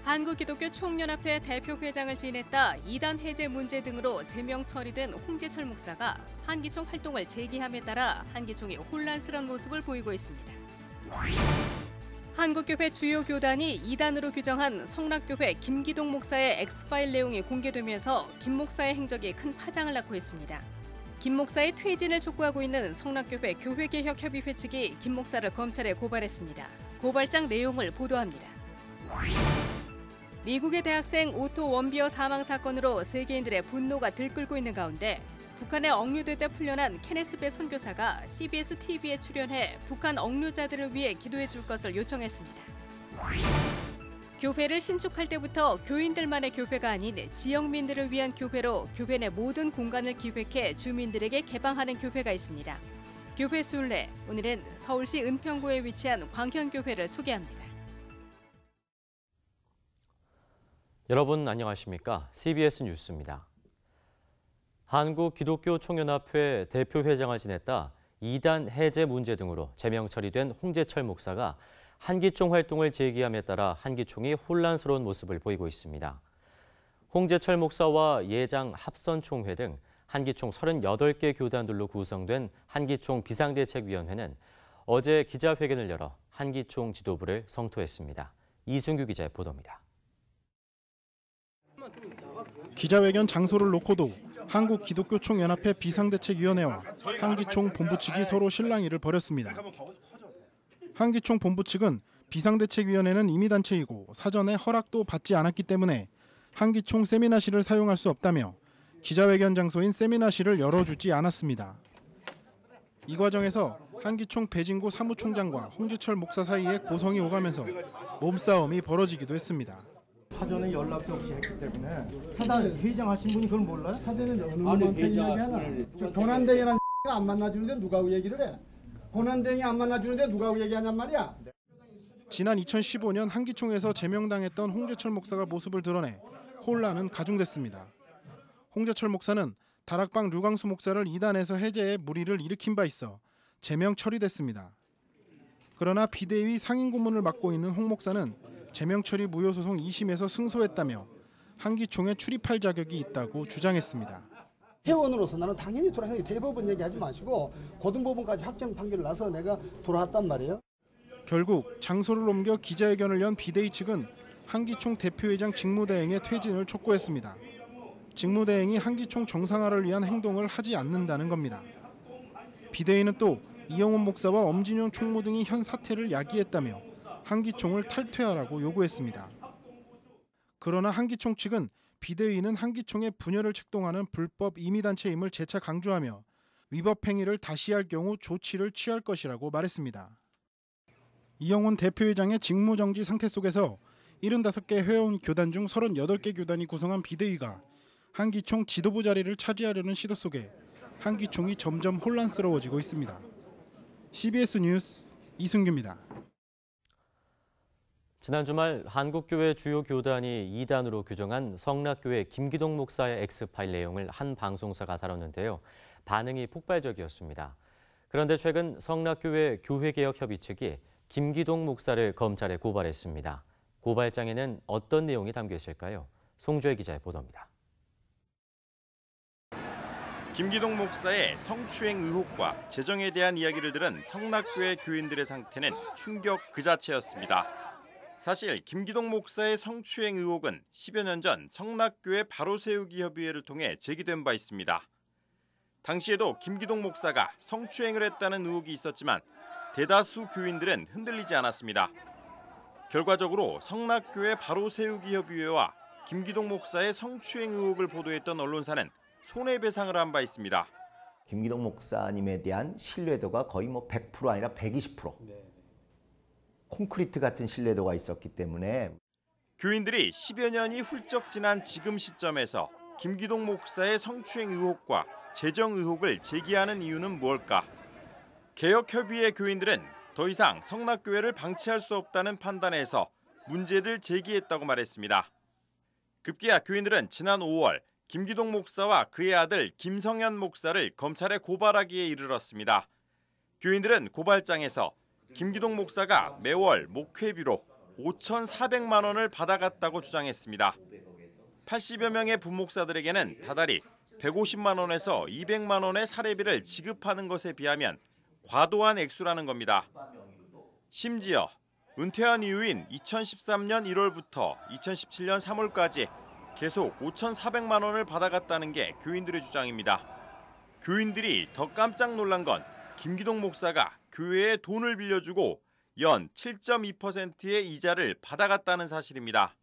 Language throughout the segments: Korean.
한국기독교총연합회 대표회장을 지냈다 이단 해제 문제 등으로 제명 처리된 홍재철 목사가 한기총 활동을 재개함에 따라 한기총이 혼란스러운 모습을 보이고 있습니다. 한국교회 주요 교단이 이단으로 규정한 성락교회 김기동 목사의 엑스파일 내용이 공개되면서 김 목사의 행적이 큰 파장을 낳고 있습니다. 김 목사의 퇴진을 촉구하고 있는 성락교회 교회개혁협의회 측이 김 목사를 검찰에 고발했습니다. 고발장 내용을 보도합니다. 미국의 대학생 오토 원비어 사망 사건으로 세계인들의 분노가 들끓고 있는 가운데 북한에 억류될 때 풀려난 케네스 배 선교사가 CBS TV에 출연해 북한 억류자들을 위해 기도해 줄 것을 요청했습니다. 교회를 신축할 때부터 교인들만의 교회가 아닌 지역민들을 위한 교회로 교회 내 모든 공간을 기획해 주민들에게 개방하는 교회가 있습니다. 교회 순례, 오늘은 서울시 은평구에 위치한 광현교회를 소개합니다. 여러분 안녕하십니까? CBS 뉴스입니다. 한국기독교총연합회 대표회장을 지냈다 이단 해제 문제 등으로 제명 처리된 홍재철 목사가 한기총 활동을 재개함에 따라 한기총이 혼란스러운 모습을 보이고 있습니다. 홍재철 목사와 예장 합선총회 등 한기총 38개 교단들로 구성된 한기총 비상대책위원회는 어제 기자회견을 열어 한기총 지도부를 성토했습니다. 이승규 기자의 보도입니다. 기자회견 장소를 놓고도 한국기독교총연합회 비상대책위원회와 한기총 본부 측이 서로 실랑이를 벌였습니다. 한기총 본부 측은 비상대책위원회는 임의단체이고 사전에 허락도 받지 않았기 때문에 한기총 세미나실을 사용할 수 없다며 기자회견 장소인 세미나실을 열어주지 않았습니다. 이 과정에서 한기총 배진구 사무총장과 홍재철 목사 사이에 고성이 오가면서 몸싸움이 벌어지기도 했습니다. 사전에 연락도 없이 했기 때문에 사단 회장하신 분이 그걸 몰라요? 사전에 어느 놈한테 이야기하나? 저 고난댕이라는 안 만나주는데 누가 얘기를 해? 고난댕이 안 만나주는데 누가 얘기하냔 말이야? 지난 2015년 한기총에서 제명당했던 홍재철 목사가 모습을 드러내 혼란은 가중됐습니다. 홍재철 목사는 다락방 류광수 목사를 이단에서 해제해 물의를 일으킨 바 있어 제명 처리됐습니다. 그러나 비대위 상임고문을 맡고 있는 홍 목사는 제명 처리 무효 소송 2심에서 승소했다며 한기총에 출입할 자격이 있다고 주장했습니다. 회원으로서 나는 당연히 돌아가는 대법원 얘기하지 마시고 고등법원까지 확정 판결을 나서 내가 돌아왔단 말이에요. 결국 장소를 옮겨 기자회견을 연 비대위 측은 한기총 대표회장 직무대행의 퇴진을 촉구했습니다. 직무대행이 한기총 정상화를 위한 행동을 하지 않는다는 겁니다. 비대위는 또 이영훈 목사와 엄진용 총무 등이 현 사태를 야기했다며 한기총을 탈퇴하라고 요구했습니다. 그러나 한기총 측은 비대위는 한기총의 분열을 책동하는 불법 임의단체임을 재차 강조하며 위법 행위를 다시 할 경우 조치를 취할 것이라고 말했습니다. 이영훈 대표회장의 직무정지 상태 속에서 75개 회원 교단 중 38개 교단이 구성한 비대위가 한기총 지도부 자리를 차지하려는 시도 속에 한기총이 점점 혼란스러워지고 있습니다. CBS 뉴스 이승규입니다. 지난 주말 한국교회 주요 교단이 이단으로 규정한 성락교회 김기동 목사의 엑스파일 내용을 한 방송사가 다뤘는데요. 반응이 폭발적이었습니다. 그런데 최근 성락교회 교회개혁협의 측이 김기동 목사를 검찰에 고발했습니다. 고발장에는 어떤 내용이 담겨 있을까요? 송주혜 기자의 보도입니다. 김기동 목사의 성추행 의혹과 재정에 대한 이야기를 들은 성락교회 교인들의 상태는 충격 그 자체였습니다. 사실 김기동 목사의 성추행 의혹은 10여 년 전 성락교회 바로세우기 협의회를 통해 제기된 바 있습니다. 당시에도 김기동 목사가 성추행을 했다는 의혹이 있었지만 대다수 교인들은 흔들리지 않았습니다. 결과적으로 성락교회 바로세우기 협의회와 김기동 목사의 성추행 의혹을 보도했던 언론사는 손해배상을 한 바 있습니다. 김기동 목사님에 대한 신뢰도가 거의 100% 아니라 120%. 콘크리트 같은 신뢰도가 있었기 때문에 교인들이 10여 년이 훌쩍 지난 지금 시점에서 김기동 목사의 성추행 의혹과 재정 의혹을 제기하는 이유는 무엇일까? 개혁협의회 교인들은 더 이상 성락교회를 방치할 수 없다는 판단에서 문제를 제기했다고 말했습니다. 급기야 교인들은 지난 5월 김기동 목사와 그의 아들 김성현 목사를 검찰에 고발하기에 이르렀습니다. 교인들은 고발장에서 김기동 목사가 매월 목회비로 5,400만 원을 받아갔다고 주장했습니다. 80여 명의 부목사들에게는 다달이 150만 원에서 200만 원의 사례비를 지급하는 것에 비하면 과도한 액수라는 겁니다. 심지어 은퇴한 이후인 2013년 1월부터 2017년 3월까지 계속 5,400만 원을 받아갔다는 게 교인들의 주장입니다. 교인들이 더 깜짝 놀란 건 김기동 목사가 교회에 돈을 빌려주고 연 7.2%의 이자를 받아갔다는 사실입니다.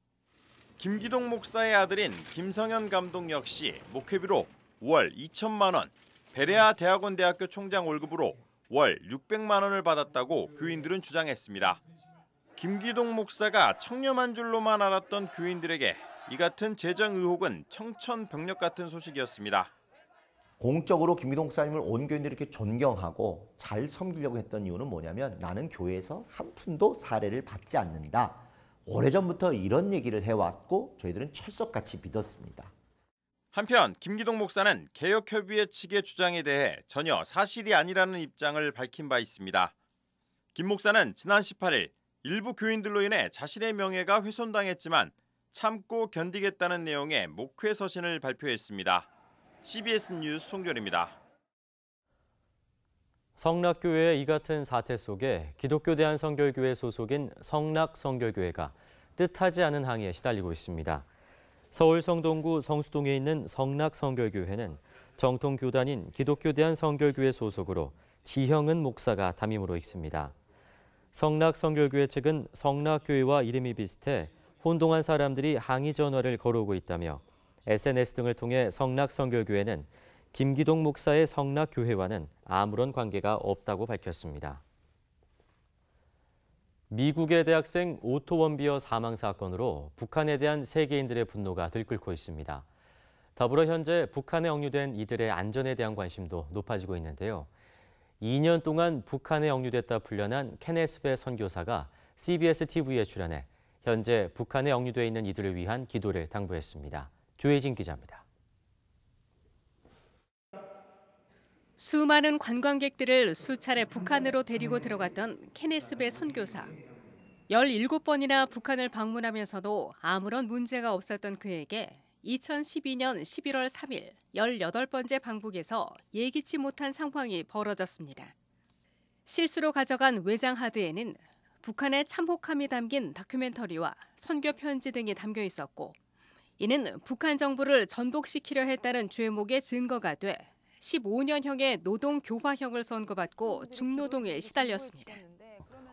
김기동 목사의 아들인 김성현 감독 역시 목회비로 월 2천만 원, 베레아 대학원 대학교 총장 월급으로 월 600만 원을 받았다고 교인들은 주장했습니다. 김기동 목사가 청렴한 줄로만 알았던 교인들에게 이 같은 재정 의혹은 청천벽력 같은 소식이었습니다. 공적으로 김기동 목사님을 온 교인들이 이렇게 존경하고 잘 섬기려고 했던 이유는 뭐냐면 나는 교회에서 한 푼도 사례를 받지 않는다. 오래전부터 이런 얘기를 해왔고 저희들은 철석같이 믿었습니다. 한편 김기동 목사는 개혁협의회 측의 주장에 대해 전혀 사실이 아니라는 입장을 밝힌 바 있습니다. 김 목사는 지난 18일 일부 교인들로 인해 자신의 명예가 훼손당했지만 참고 견디겠다는 내용의 목회 서신을 발표했습니다. CBS 뉴스 송결입니다. 성락교회의 이 같은 사태 속에 기독교 대한성결교회 소속인 성락성결교회가 뜻하지 않은 항의에 시달리고 있습니다. 서울 성동구 성수동에 있는 성락성결교회는 정통 교단인 기독교 대한성결교회 소속으로 지형은 목사가 담임으로 있습니다. 성락성결교회 측은 성락교회와 이름이 비슷해 혼동한 사람들이 항의 전화를 걸어오고 있다며 SNS 등을 통해 성락성결교회는 김기동 목사의 성락교회와는 아무런 관계가 없다고 밝혔습니다. 미국의 대학생 오토 원비어 사망 사건으로 북한에 대한 세계인들의 분노가 들끓고 있습니다. 더불어 현재 북한에 억류된 이들의 안전에 대한 관심도 높아지고 있는데요. 2년 동안 북한에 억류됐다 풀려난 케네스베 선교사가 CBS TV에 출연해 현재 북한에 억류돼 있는 이들을 위한 기도를 당부했습니다. 조혜진 기자입니다. 수많은 관광객들을 수차례 북한으로 데리고 들어갔던 케네스베 선교사. 17번이나 북한을 방문하면서도 아무런 문제가 없었던 그에게 2012년 11월 3일 18번째 방북에서 예기치 못한 상황이 벌어졌습니다. 실수로 가져간 외장 하드에는 북한의 참혹함이 담긴 다큐멘터리와 선교 편지 등이 담겨 있었고 이는 북한 정부를 전복시키려 했다는 죄목의 증거가 돼 15년형의 노동교화형을 선고받고 중노동에 시달렸습니다.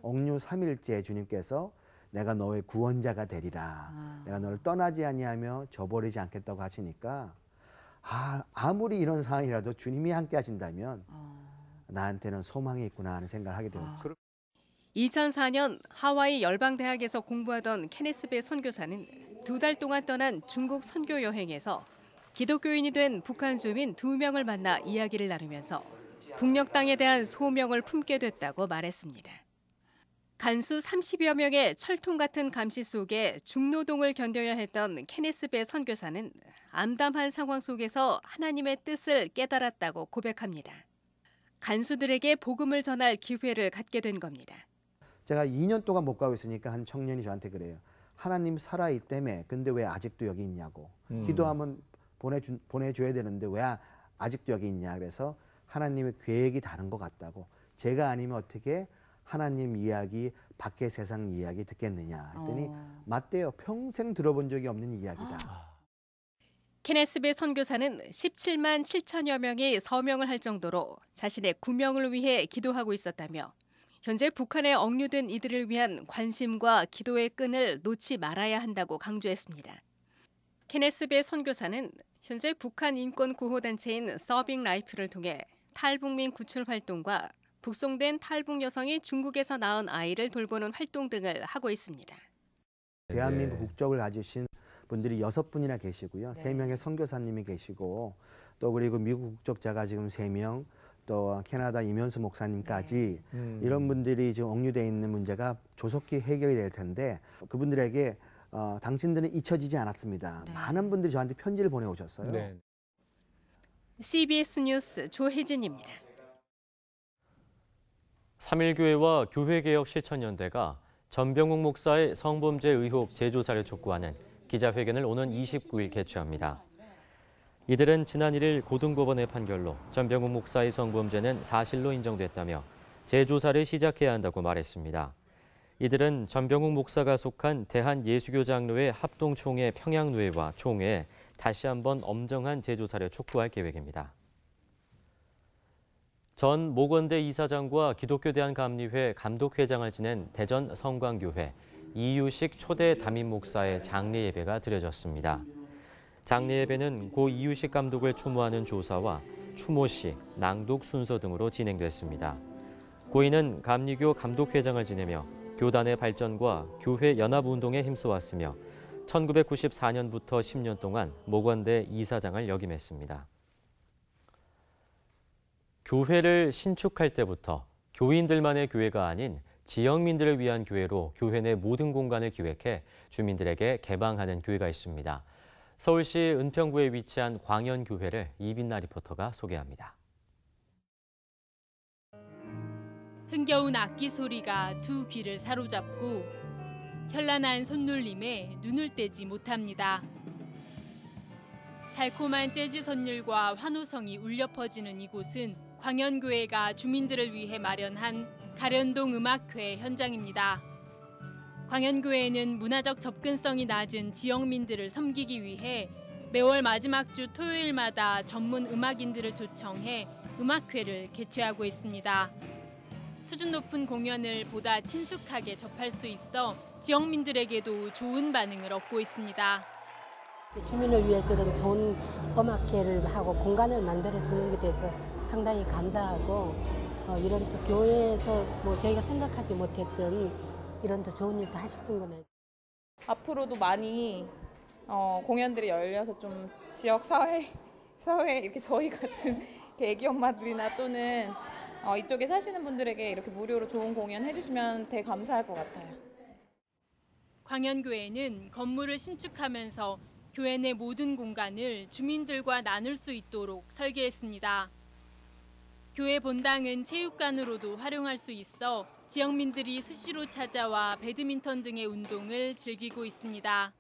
억류 3일째 주님께서 내가 너의 구원자가 되리라. 내가 너를 떠나지 아니하며 저버리지 않겠다고 하시니까 아무리 이런 상황이라도 주님이 함께 하신다면 나한테는 소망이 있구나 하는 생각을 하게 되었죠. 2004년 하와이 열방대학에서 공부하던 케네스베 선교사는 2달 동안 떠난 중국 선교 여행에서 기독교인이 된 북한 주민 2명을 만나 이야기를 나누면서 북녘 땅에 대한 소명을 품게 됐다고 말했습니다. 간수 30여 명의 철통 같은 감시 속에 중노동을 견뎌야 했던 케네스베 선교사는 암담한 상황 속에서 하나님의 뜻을 깨달았다고 고백합니다. 간수들에게 복음을 전할 기회를 갖게 된 겁니다. 제가 2년 동안 못 가고 있으니까 한 청년이 저한테 그래요. 하나님 살아있다며 근데 왜 아직도 여기 있냐고. 기도하면 보내줘야 되는데 왜 아직도 여기 있냐. 그래서 하나님의 계획이 다른 것 같다고. 제가 아니면 어떻게 하나님 이야기, 밖의 세상 이야기 듣겠느냐 했더니 맞대요. 평생 들어본 적이 없는 이야기다. 케네스베 선교사는 17만 7천여 명이 서명을 할 정도로 자신의 구명을 위해 기도하고 있었다며 현재 북한에 억류된 이들을 위한 관심과 기도의 끈을 놓지 말아야 한다고 강조했습니다. 케네스베 선교사는 현재 북한 인권 구호단체인 서빙 라이프를 통해 탈북민 구출 활동과 북송된 탈북 여성이 중국에서 낳은 아이를 돌보는 활동 등을 하고 있습니다. 대한민국 국적을 가지신 분들이 6분이나 계시고요. 3명의 선교사님이 계시고 또 그리고 미국 국적자가 지금 3명, 또 캐나다 이면수 목사님까지 이런 분들이 지금 억류되어 있는 문제가 조속히 해결이 될 텐데 그분들에게 당신들은 잊혀지지 않았습니다. 많은 분들이 저한테 편지를 보내오셨어요. CBS 뉴스 조혜진입니다. 3.1교회와 교회개혁 실천연대가 전병욱 목사의 성범죄 의혹 재조사를 촉구하는 기자회견을 오는 29일 개최합니다. 이들은 지난 1일 고등법원의 판결로 전병욱 목사의 성범죄는 사실로 인정됐다며 재조사를 시작해야 한다고 말했습니다. 이들은 전병욱 목사가 속한 대한예수교장로회 합동총회 평양노회와 총회에 다시 한번 엄정한 재조사를 촉구할 계획입니다. 전 모건대 이사장과 기독교 대한감리회 감독회장을 지낸 대전 성광교회 이유식 초대 담임 목사의 장례 예배가 드려졌습니다. 장례 예배는 고 이유식 감독을 추모하는 조사와 추모식, 낭독 순서 등으로 진행됐습니다. 고인은 감리교 감독회장을 지내며 교단의 발전과 교회 연합운동에 힘써왔으며 1994년부터 10년 동안 모건대 이사장을 역임했습니다. 교회를 신축할 때부터 교인들만의 교회가 아닌 지역민들을 위한 교회로 교회 내 모든 공간을 기획해 주민들에게 개방하는 교회가 있습니다. 서울시 은평구에 위치한 광연교회를 이빈나 리포터가 소개합니다. 흥겨운 악기 소리가 두 귀를 사로잡고 현란한 손놀림에 눈을 떼지 못합니다. 달콤한 재즈 선율과 환호성이 울려 퍼지는 이곳은 광연교회가 주민들을 위해 마련한 가련동 음악회 현장입니다. 광연교회는 문화적 접근성이 낮은 지역민들을 섬기기 위해 매월 마지막 주 토요일마다 전문 음악인들을 초청해 음악회를 개최하고 있습니다. 수준 높은 공연을 보다 친숙하게 접할 수 있어 지역민들에게도 좋은 반응을 얻고 있습니다. 주민을 위해서는 좋은 음악회를 하고 공간을 만들어주는 게 돼서 상당히 감사하고 이런 또 교회에서 저희가 생각하지 못했던 이런 또 좋은 일도 하시는 거네요. 앞으로도 많이 공연들이 열려서 좀 지역 사회 이렇게 저희 같은 애기 엄마들이나 또는 이쪽에 사시는 분들에게 이렇게 무료로 좋은 공연 해주시면 되게 감사할 것 같아요. 광연교회는 건물을 신축하면서 교회 내 모든 공간을 주민들과 나눌 수 있도록 설계했습니다. 교회 본당은 체육관으로도 활용할 수 있어 지역민들이 수시로 찾아와 배드민턴 등의 운동을 즐기고 있습니다.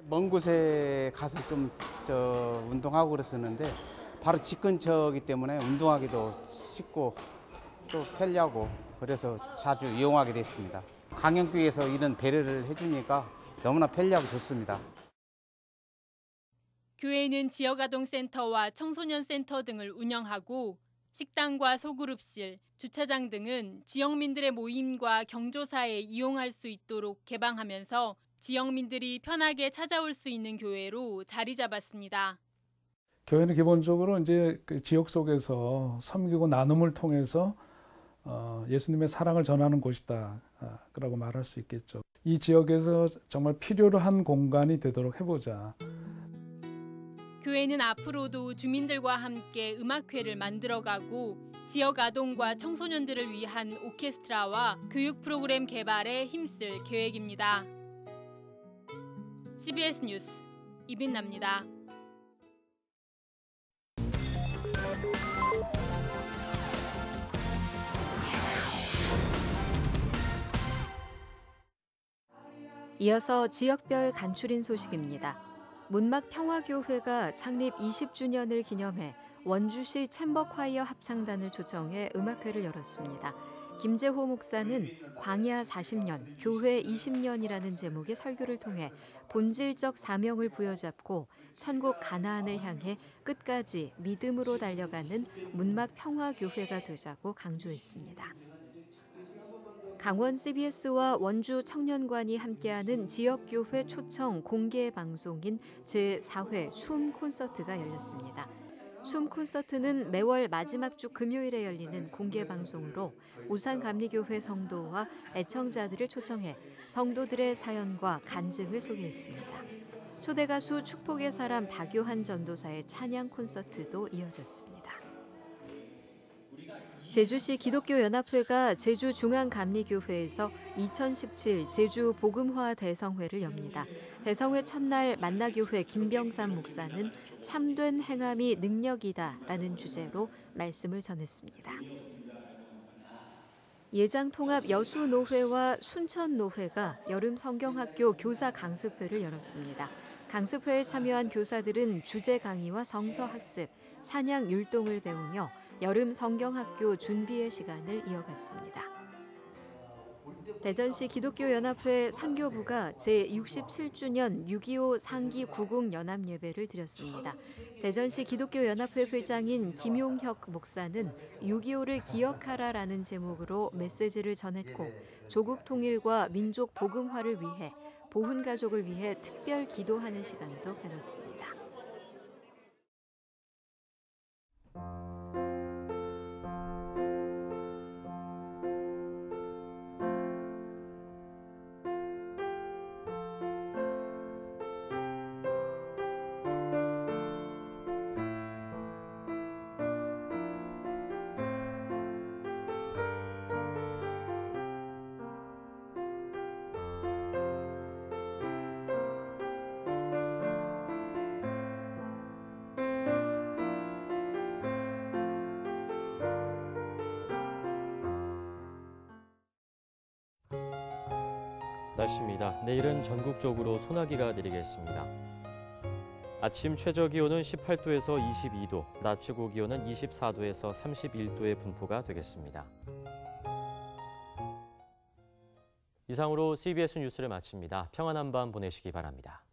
먼 곳에 가서 좀 운동하고 그랬었는데 바로 집 근처이기 때문에 운동하기도 쉽고 또 편리하고 그래서 자주 이용하게 됐습니다. 광연교회에서 이런 배려를 해주니까 너무나 편리하고 좋습니다. 교회는 지역아동센터와 청소년센터 등을 운영하고 식당과 소그룹실, 주차장 등은 지역민들의 모임과 경조사에 이용할 수 있도록 개방하면서 지역민들이 편하게 찾아올 수 있는 교회로 자리 잡았습니다. 교회는 기본적으로 이제 그 지역 속에서 섬기고 나눔을 통해서 예수님의 사랑을 전하는 곳이다. 라고 말할 수 있겠죠. 이 지역에서 정말 필요로 한 공간이 되도록 해보자. 교회는 앞으로도 주민들과 함께 음악회를 만들어가고 지역 아동과 청소년들을 위한 오케스트라와 교육 프로그램 개발에 힘쓸 계획입니다. CBS 뉴스 이빈나입니다. 이어서 지역별 간추린 소식입니다. 문막평화교회가 창립 20주년을 기념해 원주시 챔버콰이어 합창단을 초청해 음악회를 열었습니다. 김재호 목사는 광야 40년, 교회 20년이라는 제목의 설교를 통해 본질적 사명을 부여잡고 천국 가나안을 향해 끝까지 믿음으로 달려가는 문막평화교회가 되자고 강조했습니다. 강원 CBS와 원주 청년관이 함께하는 지역교회 초청 공개 방송인 제4회 숨 콘서트가 열렸습니다. 숨 콘서트는 매월 마지막 주 금요일에 열리는 공개 방송으로 우산감리교회 성도와 애청자들을 초청해 성도들의 사연과 간증을 소개했습니다. 초대 가수 축복의 사람 박요한 전도사의 찬양 콘서트도 이어졌습니다. 제주시 기독교연합회가 제주중앙감리교회에서 2017 제주 복음화 대성회를 엽니다. 대성회 첫날 만나교회 김병삼 목사는 참된 행함이 능력이다라는 주제로 말씀을 전했습니다. 예장통합 여수노회와 순천노회가 여름 성경학교 교사 강습회를 열었습니다. 강습회에 참여한 교사들은 주제 강의와 성서 학습, 찬양 율동을 배우며 여름 성경학교 준비의 시간을 이어갔습니다. 대전시 기독교연합회 선교부가 제67주년 6.25 상기 구국 연합예배를 드렸습니다. 대전시 기독교연합회 회장인 김용혁 목사는 6.25를 기억하라라는 제목으로 메시지를 전했고 조국 통일과 민족 복음화를 위해 보훈 가족을 위해 특별 기도하는 시간도 가졌습니다. 날씨입니다. 내일은 전국적으로 소나기가 내리겠습니다. 아침 최저기온은 18도에서 22도, 낮 최고기온은 24도에서 31도의 분포가 되겠습니다. 이상으로 CBS 뉴스를 마칩니다. 평안한 밤 보내시기 바랍니다.